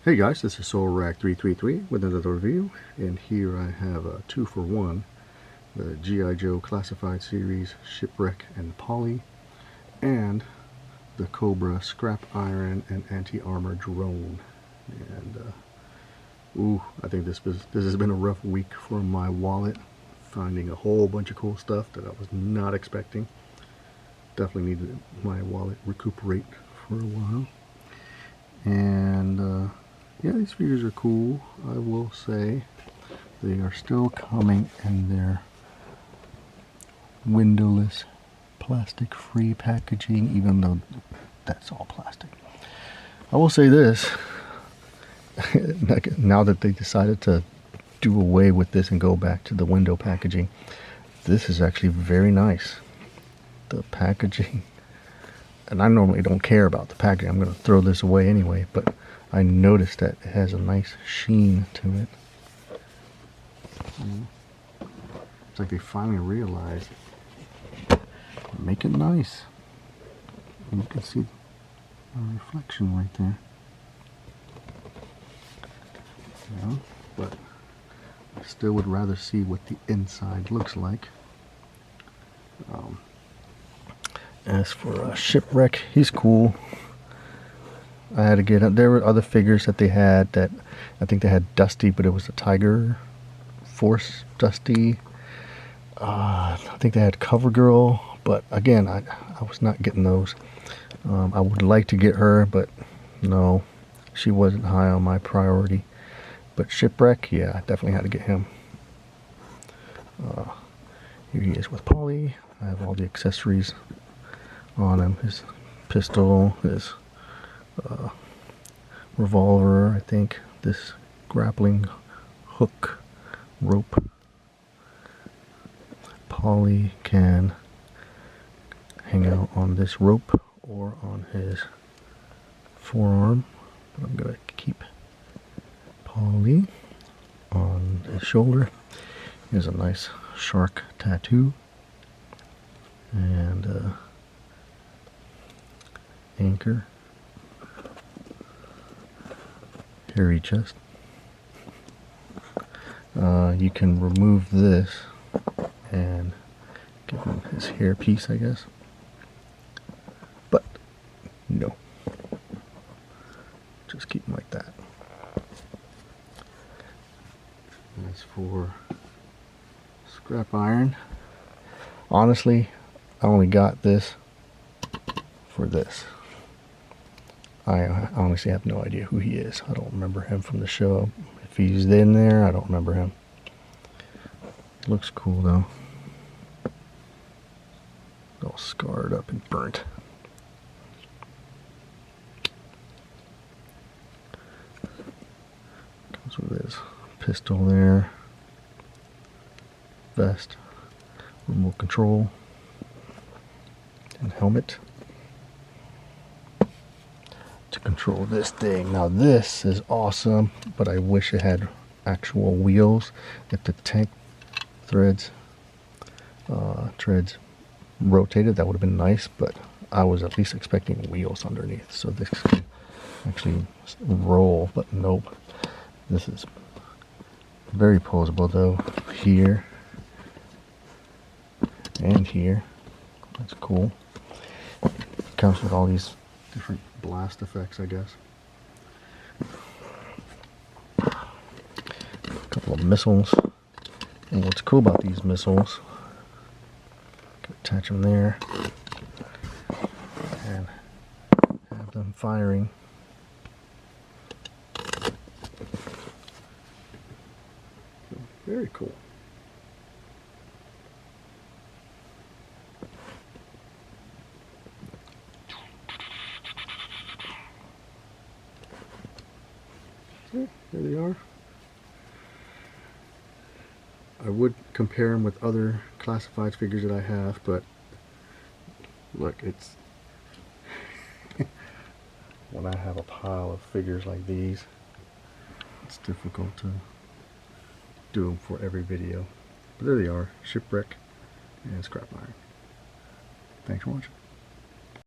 Hey guys, this is Shipwreck 333 with another review, and here I have a 2-for-1, the G.I. Joe Classified Series Shipwreck and Polly, and the Cobra Scrap Iron and Anti-Armor Drone. And I think this has been a rough week for my wallet, finding a whole bunch of cool stuff that I was not expecting. Definitely needed my wallet recuperate for a while. And yeah, these figures are cool. I will say they are still coming in their windowless, plastic-free packaging, even though that's all plastic. I will say this, now that they decided to do away with this and go back to the window packaging, this is actually very nice. The packaging, and I normally don't care about the packaging, I'm going to throw this away anyway, but I noticed that it has a nice sheen to it. It's like they finally realized, make it nice. And you can see a reflection right there. Yeah, but I still would rather see what the inside looks like. As for Shipwreck, he's cool. I had to get it. There were other figures that they had that I think they had Dusty, but it was a Tiger Force Dusty. I think they had CoverGirl, but again, I was not getting those. I would like to get her, but no, she wasn't high on my priority. But Shipwreck, yeah, I definitely had to get him. Here he is with Polly. I have all the accessories on him. His pistol, his revolver, I think, this grappling hook rope. Polly can hang out on this rope or on his forearm, but I'm gonna keep Polly on his shoulder. He has a nice shark tattoo and anchor, hairy chest. You can remove this and give him his hair piece, I guess, but no, just keep him like that. As for Scrap Iron, honestly, I only got this for this. I honestly have no idea who he is. I don't remember him from the show. If he's in there, I don't remember him. Looks cool though. All scarred up and burnt. Comes with his pistol there, vest, remote control, and helmet to control this thing. Now this is awesome, but I wish it had actual wheels. If the tank threads rotated, that would have been nice, but I was at least expecting wheels underneath, so this can actually roll, but nope. This is very posable though, here and here. That's cool. Comes with all these different blast effects, I guess. A couple of missiles. And what's cool about these missiles, attach them there and have them firing. Very cool. So, there they are. I would compare them with other classified figures that I have, but look, it's when I have a pile of figures like these, it's difficult to do them for every video. But there they are, Shipwreck and Scrap Iron. Thanks for watching.